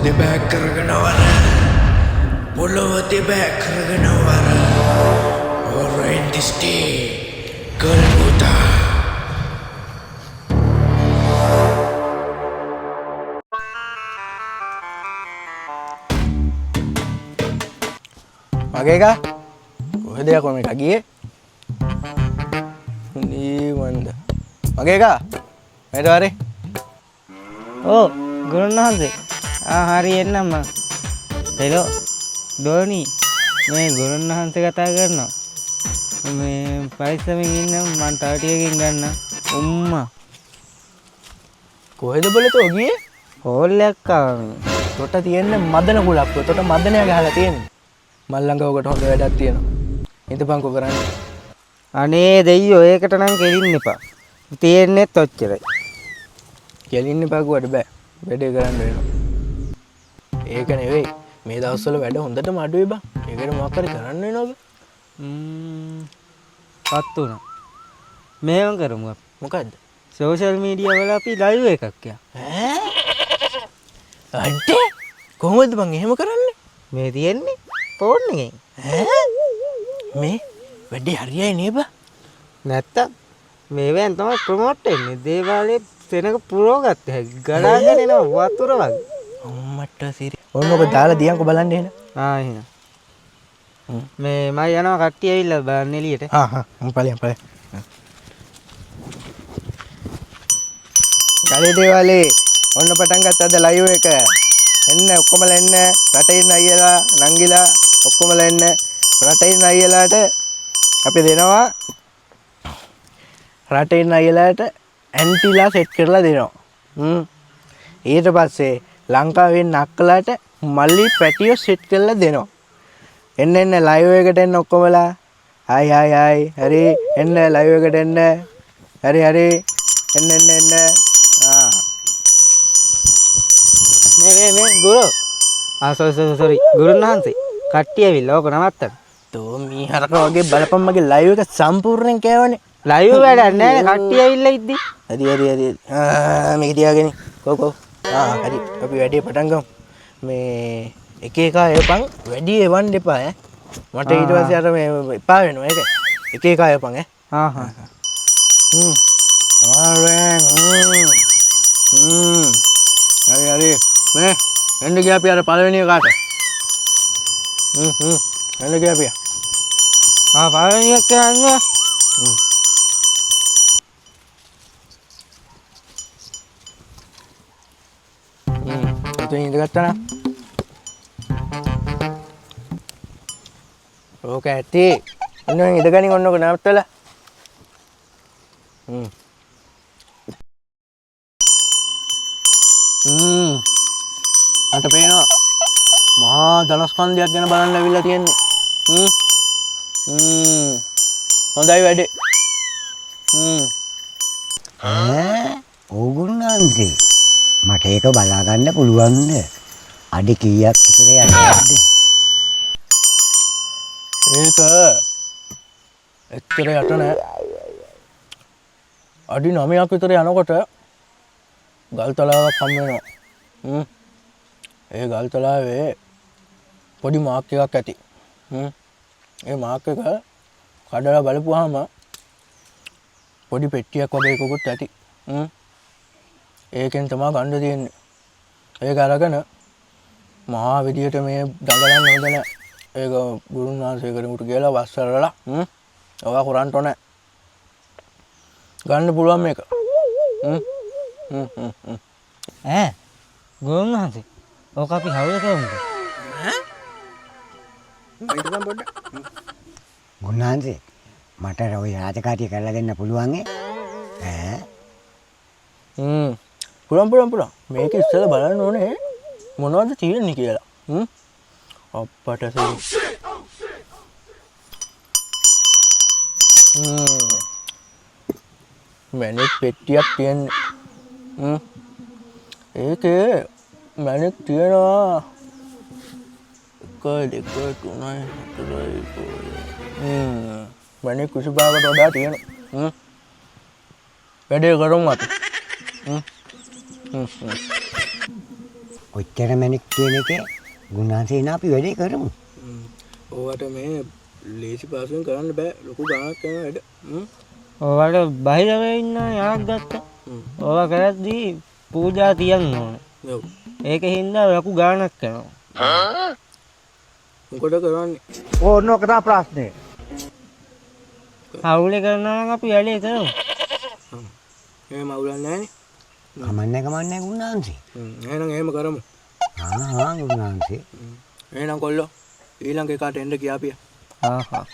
දෙබෑ කරගෙන වර පොළොව දෙබෑ කරගෙන වර Orange this day Golgotha මගේ එකා කොහෙද යකෝ මේක ගියේ නී වන්ද මගේ එකා මේට වරේ ඕ ගුරුන්වහන්සේ හරි එන්නම් මං හෙලෝ ඩෝනි මේ ගුරුන්වහන්සේ කතා කරනවා මේ පරිස්සමෙන් ඉන්න මං තව ටිකකින් ගන්න උම්මා කොහෙද බලතෝ ගියේ හෝල් එකක් ආවා තොට තියෙන්නේ මදන කුලක් තොට මදනය ගහලා තියෙන්නේ මල් ළඟ ඔකට හොඳ වැඩක් තියෙනවා ඉඳපන්කෝ කරන්නේ අනේ දෙයියෝ ඒකට නම් කෙලින්න එපා තියෙන්නේත් ඔච්චරයි කෙලින්න එපා කිව්වට බෑ වැඩේ කරන්න වෙනවා ඒක නෙවෙයි මේ දවස්වල වැඩ හොඳටම අඩුයි බං ඒකට මොකක් හරි කරන්න වෙනවද පත් වුණා මේවම් කරමු අපි මොකද්ද සෝෂල් මීඩියා වල අපි ලයිව් එකක් යා අඩේ කොහොමද බං එහෙම කරන්නේ මේ තියෙන්නේ ෆෝන් එකෙන් මේ වැඩේ හරියයි නේ බං නැත්තම් මේවෙන් තමයි ප්‍රොමෝට් වෙන්නේ දේවාලේ සෙනඟ පුරව ගත්ත හැකි ගලාගෙන එනවා වතුර වගේ අම්මට සිරි ඔන්න ඔබ දාලා දියන්කෝ බලන්න එහෙනම් එහෙනම් මේ මම යනවා කට්ටිය ඇවිල්ලා බලන්න එළියට ඵලයන් කලේ දේවාලේ ඔන්න පටන් ගත්තද ලයිව් එක එන්න ඔක්කොමලා එන්න රටේ ඉන්න අයියලා නංගිලා ඔක්කොමලා එන්න රටේ ඉන්න අයියලාට අපි දෙනවා රටේ ඉන්න අයියලාට ඇන්ටිලා සෙට් කරලා දෙනවා ඊට පස්සේ ලංකාවේ ඉන්න අක්කලාට මල්ලි පැටියෝ සෙට් කරලා දෙනවා එන්න ලයිව් එකට එන්න ඔක්කොමලා හයි හරි එන්න ලයිව් එකට එන්න හරි එන්න මේ ගුරු සෝරි ගුරුන්වහන්සේ කට්ටිය ඇවිල්ලා ඕක නවත්තන්න තෝ මී හරක වගේ බලපන් මගේ ලයිව් එක සම්පූර්ණයෙන් කෑවනේ ලයිව් වැඩක් නැහැ කට්ටිය ඇවිල්ලා ඉද්දි හරි මේක තියාගෙන කෝ හරි අපි වැඩේ පටන් ගමු මේ එක එක අයපන් වැඩි එවන්න එපා මට ඊට පස්සේ අර මේ එපා වෙනවා ඒක එක අයපන් හරි මේ එන්න ගියා අපි අර පළවෙනි එකාට එන්න ගියා අපි පළවෙනි එක යන්න ඔතන ඉඳගත්තා නම් ඕක ඇති ඔන්න ඉඳගනින් ඔන්න ඔක නවත්තලා අට පේනවා මහා ධනස්කන්ධයක් ගැන බලන්න ඇවිල්ලා තියෙන්නේ හොඳයි වැඩේ ඕගුරුනාන්සේ මට ඒක බලා ගන්න පුළුවන්ද අඩි කීයක් විතර යනවද ඒක එච්චර යට නෑ අඩි 9ක් විතර යනකොට ගල් තලාවක් හම් වෙනවා ඒ ගල් තලාවේ පොඩි මාක් එකක් ඇති ඒ මාක් එක කඩලා බලපුවාම පොඩි පෙට්ටියක් වගේ එකකුත් ඇති ඒකෙන් තමයි ගන්න තියෙන්නේ ඒක අරගෙන මහා විදියට මේ දඟලන්න හොඳ නැහැ ඒක ගුරුන් වහන්සේ කෙනෙකුට කියලා වස්සරලා ඔයා කරන්න ඕනේ ගන්න පුළුවන් මේක ගුරුන්වහන්සේ ඕක අපි හවුල කරමුද ගුරුනාන්සේ මට ඔය රාජකාරිය කරලා දෙන්න පුළුවන් පුළුවන් මේක ඉස්සෙල්ලා බලන්න ඕනේ මොනවද තියෙන්නේ කියලා අප්පට මැණික් පෙට්ටියක් තියෙන්නේ ඒකේ මැණික් තියෙනවා 1 2 3 4 මැණික් 25කට වඩා තියෙනවා වැඩේ කරමු අපි ඔච්චර මැණික් කියන එකේ ගුණාසේන අපි වැඩේ කරමු. ඕවට මේ ලේසි පාසුවෙන් කරන්න බෑ. ලොකු ගාණක් යන වැඩ. ඔයාලට බහිරව ඉන්න යාක් ගත්තා. ඔයා කරද්දී පූජා තියන්න ඕනේ. ඔව්. ඒකෙන් හින්දා ලොකු ගාණක් කරනවා. මොකද කරන්නේ? ඕන ඔක තමයි ප්‍රශ්නේ. අවුලේ කරනවා නම් අපි වැඩේ කරමු. එහෙම අවුලක් නැහැනේ. කමන්නේ ගුණාන්සේ. එහෙනම් එහෙම කරමු. ගුණාන්සේ. එහෙනම් කොල්ලෝ ඊළඟ එකට එන්න ගියාපිය. ආහා.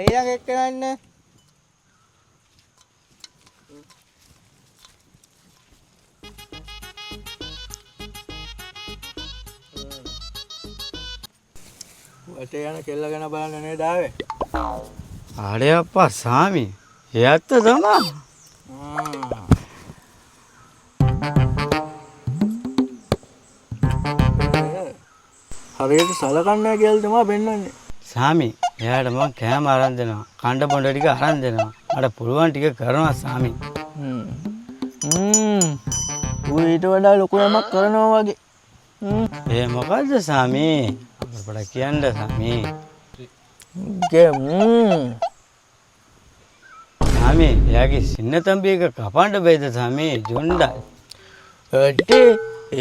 ඊළඟ එක්කනන්නේ. වටේ යන කෙල්ල ගැන බලන්න නේද ආවේ? අනේ අප්පා සාමි. එයත් තමයි. හරියට සලකන්නේ නැහැ කියලා තමයි පෙන්වන්නේ. සාමි, එයාට මම කෑම අරන් දෙනවා. කණ්ඩ බොණ්ඩ ටික අරන් දෙනවා. මට පුළුවන් ටික කරනවා සාමි. ඌ ඊට වඩා ලොකු යමක් කරනවා වගේ. ඒ මොකද්ද සාමි? අපට කියන්න සාමි. සාමි, එයාගේ සින්න තම්බි එක කපන්න බෑද සාමි? ජොණ්ඩයි. ඇටේ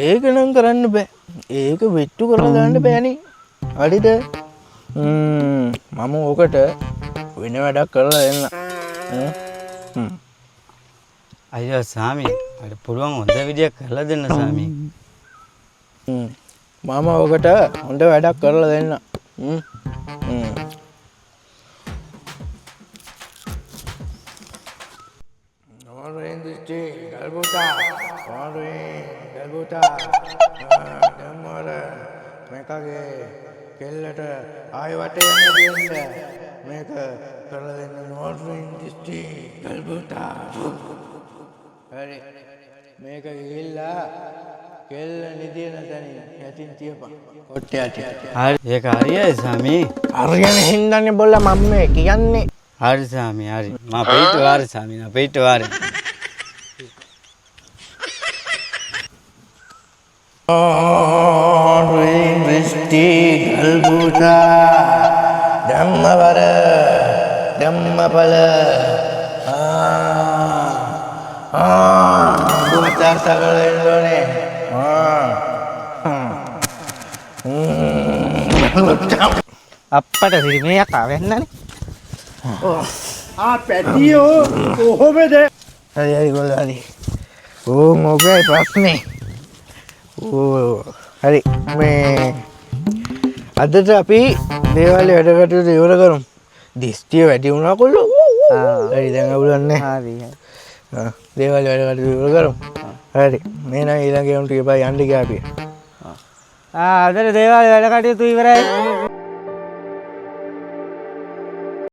ඒක නම් කරන්න බෑ. ඒක විට්ටු කරලා දාන්න බෑනේ. හරිද? මම ඕකට වෙන වැඩක් කරලා දෙන්න. අයියෝ සාමි, මට පුළුවන් හොඳ විදියක් කරලා දෙන්න සාමි. මම ඕකට හොඳ වැඩක් කරලා දෙන්න. මේකගේ කෙල්ලට ආය වටේ යන්න දෙන්න. මේක කරලා දෙන්න නෝර්වින් දිස්ටි ගල්බුතා. හරි. මේක ගිහිල්ලා කෙල්ල නිදින තැනින් යටින් තියපන්. කොට්ටේ යටින්. හරි, ඒක හරියයි සාමි. හරියන හින්දානේ බොල්ලා මම මේ කියන්නේ. හරි සාමි, හරි. මම පිට වාරේ සාමි, මම පිට වාරේ. Nordwind Dristy Galbuta Dhammavara Dhammapala buat artikel ini අප්පට සිරිමයක් ආවෙන්නනේ. පැටියෝ කොහොමද? හරි හරි ගොල්ලෝ හරි. ඕකයි ප්‍රශ්නේ. හරි මේ අදට අපි දේවාලේ වැඩ කටයුතු ඉවර කරමු. දිස්තිය වැඩි වුණා කොල්ලෝ. හරි දැන් අවුලන්නේ. හරි. දේවාලේ වැඩ කටයුතු ඉවර කරමු. හරි මේ නම් ඊළඟ යොන්ට ගියා යන්න ගියා අපි. අදට දේවාලේ වැඩ කටයුතු ඉවරයි.